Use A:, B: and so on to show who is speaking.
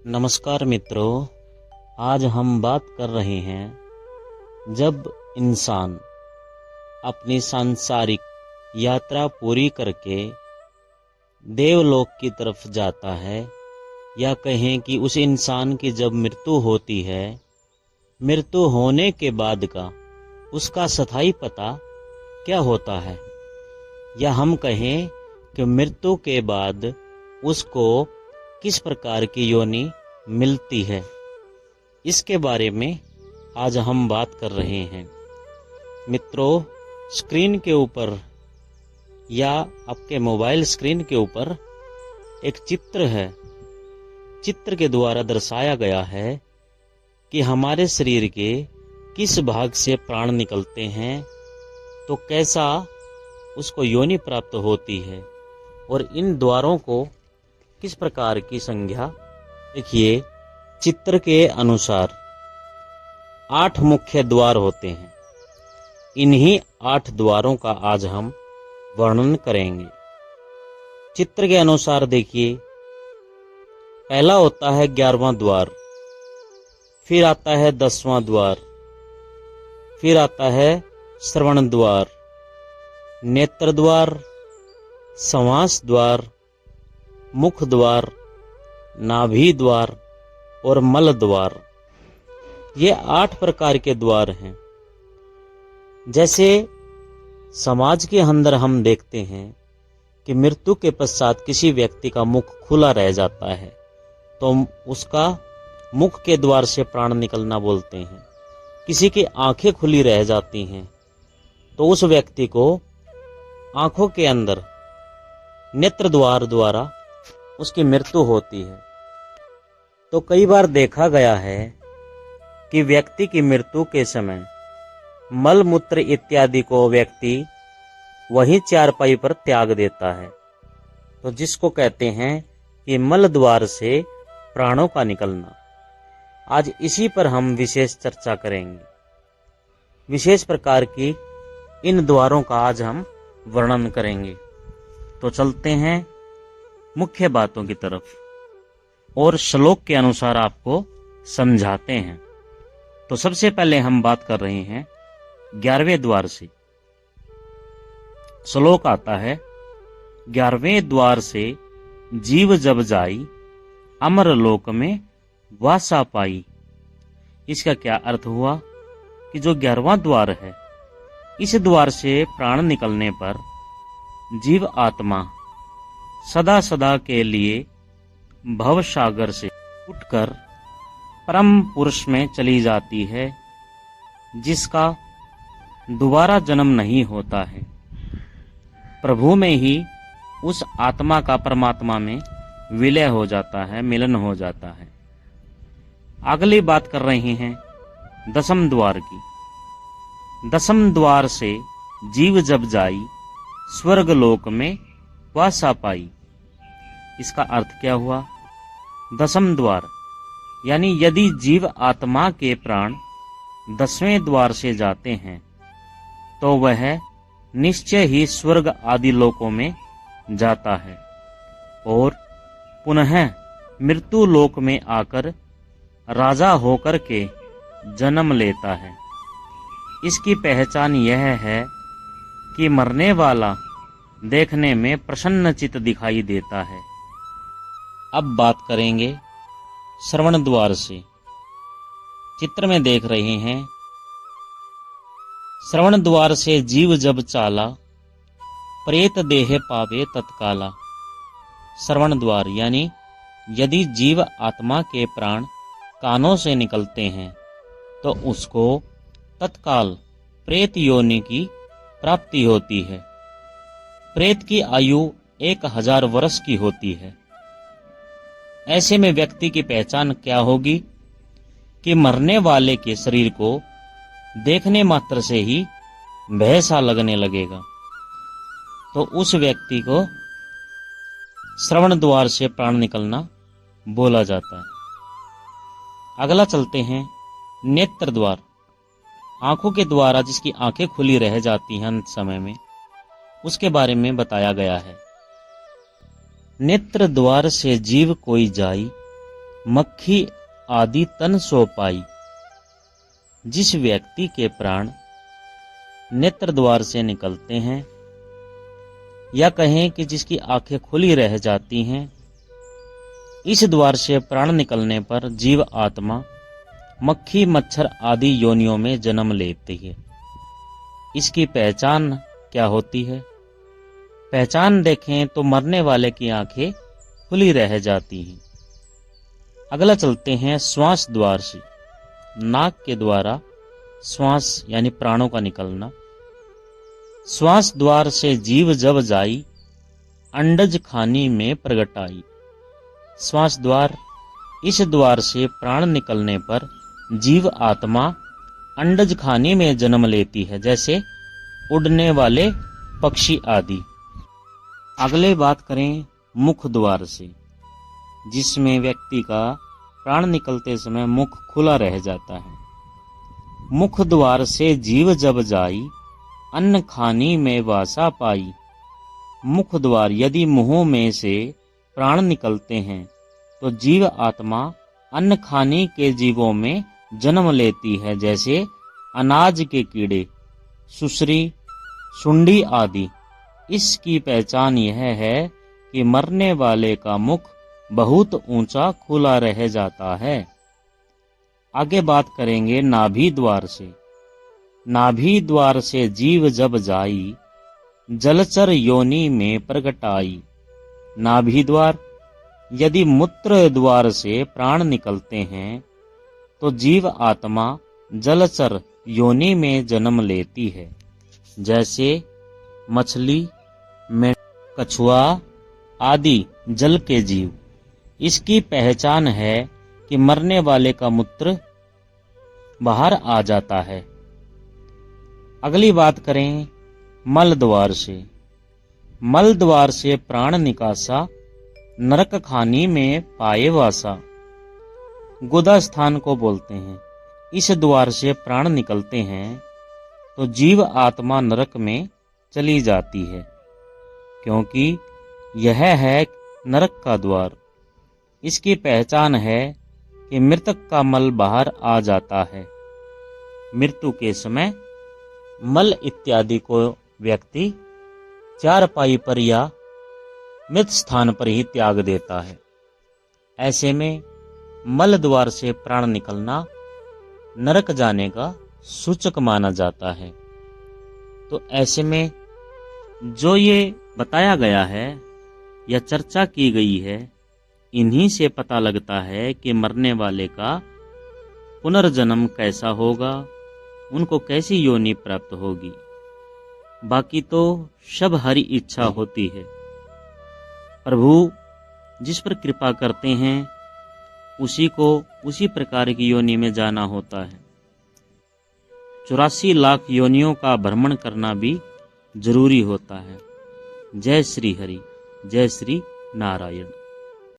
A: नमस्कार मित्रों, आज हम बात कर रहे हैं जब इंसान अपनी सांसारिक यात्रा पूरी करके देवलोक की तरफ जाता है, या कहें कि उस इंसान की जब मृत्यु होती है, मृत्यु होने के बाद का उसका स्थायी पता क्या होता है, या हम कहें कि मृत्यु के बाद उसको किस प्रकार की योनि मिलती है। इसके बारे में आज हम बात कर रहे हैं। मित्रों, स्क्रीन के ऊपर या आपके मोबाइल स्क्रीन के ऊपर एक चित्र है। चित्र के द्वारा दर्शाया गया है कि हमारे शरीर के किस भाग से प्राण निकलते हैं, तो कैसा उसको योनि प्राप्त होती है, और इन द्वारों को किस प्रकार की संज्ञा। देखिए, चित्र के अनुसार 8 मुख्य द्वार होते हैं। इन्हीं 8 द्वारों का आज हम वर्णन करेंगे। चित्र के अनुसार देखिए, पहला होता है 11वां द्वार, फिर आता है 10वां द्वार, फिर आता है श्रवण द्वार, नेत्र द्वार, संवास द्वार, मुख द्वार, नाभि द्वार और मल द्वार। ये 8 प्रकार के द्वार हैं। जैसे समाज के अंदर हम देखते हैं कि मृत्यु के पश्चात किसी व्यक्ति का मुख खुला रह जाता है, तो उसका मुख के द्वार से प्राण निकलना बोलते हैं। किसी की आंखें खुली रह जाती हैं, तो उस व्यक्ति को आंखों के अंदर नेत्र द्वार द्वारा उसकी मृत्यु होती है। तो कई बार देखा गया है कि व्यक्ति की मृत्यु के समय मल मूत्र इत्यादि को व्यक्ति वहीं चारपाई पर त्याग देता है, तो जिसको कहते हैं कि मल द्वार से प्राणों का निकलना। आज इसी पर हम विशेष चर्चा करेंगे। विशेष प्रकार की इन द्वारों का आज हम वर्णन करेंगे। तो चलते हैं मुख्य बातों की तरफ और श्लोक के अनुसार आपको समझाते हैं। तो सबसे पहले हम बात कर रहे हैं 11वें द्वार से। श्लोक आता है, 11वें द्वार से जीव जब जाई, अमर लोक में वासा पाई। इसका क्या अर्थ हुआ कि जो 11वां द्वार है, इस द्वार से प्राण निकलने पर जीव आत्मा सदा सदा के लिए भव सागर से उठकर परम पुरुष में चली जाती है, जिसका दोबारा जन्म नहीं होता है। प्रभु में ही उस आत्मा का परमात्मा में विलय हो जाता है, मिलन हो जाता है। अगली बात कर रहे हैं 10वें द्वार की। 10वें द्वार से जीव जब जाई, स्वर्ग लोक में वासा पाई। इसका अर्थ क्या हुआ? 10वें द्वार यानी यदि जीव आत्मा के प्राण 10वें द्वार से जाते हैं, तो वह निश्चय ही स्वर्ग आदि लोकों में जाता है और पुनः मृत्यु लोक में आकर राजा होकर के जन्म लेता है। इसकी पहचान यह है कि मरने वाला देखने में प्रसन्नचित्त दिखाई देता है। अब बात करेंगे श्रवण द्वार से। चित्र में देख रहे हैं, श्रवण द्वार से जीव जब चाला, प्रेत देह पावे तत्काला। श्रवण द्वार यानी यदि जीव आत्मा के प्राण कानों से निकलते हैं, तो उसको तत्काल प्रेत योनि की प्राप्ति होती है। प्रेत की आयु 1000 वर्ष की होती है। ऐसे में व्यक्ति की पहचान क्या होगी कि मरने वाले के शरीर को देखने मात्र से ही भय सा लगने लगेगा, तो उस व्यक्ति को श्रवण द्वार से प्राण निकलना बोला जाता है। अगला चलते हैं नेत्र द्वार। आंखों के द्वारा जिसकी आंखें खुली रह जाती हैं अंत समय में, उसके बारे में बताया गया है। नेत्र द्वार से जीव कोई जाई, मक्खी आदि तन सो पाई। जिस व्यक्ति के प्राण नेत्र द्वार से निकलते हैं, या कहें कि जिसकी आंखें खुली रह जाती हैं, इस द्वार से प्राण निकलने पर जीव आत्मा मक्खी मच्छर आदि योनियों में जन्म लेती है। इसकी पहचान क्या होती है? पहचान देखें तो मरने वाले की आंखें खुली रह जाती हैं। अगला चलते हैं श्वास द्वार से। नाक के द्वारा श्वास यानी प्राणों का निकलना। श्वास द्वार से जीव जब जाई, अंडज खानी में प्रगट आई। श्वास द्वार, इस द्वार से प्राण निकलने पर जीव आत्मा अंडज खानी में जन्म लेती है, जैसे उड़ने वाले पक्षी आदि। अगले बात करें मुख द्वार से, जिसमें व्यक्ति का प्राण निकलते समय मुख खुला रह जाता है। मुख द्वार से जीव जब जाई, अन्न खानी में वासा पाई। मुख द्वार, यदि मुंह में से प्राण निकलते हैं तो जीव आत्मा अन्न खानी के जीवों में जन्म लेती है, जैसे अनाज के कीड़े, सुसरी, सुंडी आदि। इसकी पहचान यह है कि मरने वाले का मुख बहुत ऊंचा खुला रह जाता है। आगे बात करेंगे नाभि द्वार से। नाभि द्वार से जीव जब जाई, जलचर योनि में प्रगट आई। नाभि द्वार, यदि मूत्र द्वार से प्राण निकलते हैं तो जीव आत्मा जलचर योनि में जन्म लेती है, जैसे मछली, मेंढक, कछुआ आदि जल के जीव। इसकी पहचान है कि मरने वाले का मूत्र बाहर आ जाता है। अगली बात करें मल द्वार से। मल द्वार से प्राण निकासा, नरक खानी में पाए वासा। गुदा स्थान को बोलते हैं। इस द्वार से प्राण निकलते हैं तो जीव आत्मा नरक में चली जाती है, क्योंकि यह है नरक का द्वार। इसकी पहचान है कि मृतक का मल बाहर आ जाता है। मृत्यु के समय मल इत्यादि को व्यक्ति चारपाई पर या मृत स्थान पर ही त्याग देता है। ऐसे में मल द्वार से प्राण निकलना नरक जाने का सूचक माना जाता है। तो ऐसे में जो ये बताया गया है या चर्चा की गई है, इन्हीं से पता लगता है कि मरने वाले का पुनर्जन्म कैसा होगा, उनको कैसी योनि प्राप्त होगी। बाकी तो सब हरि इच्छा होती है। प्रभु जिस पर कृपा करते हैं उसी को उसी प्रकार की योनि में जाना होता है। 84 लाख योनियों का भ्रमण करना भी जरूरी होता है। जय श्री हरि, जय श्री नारायण।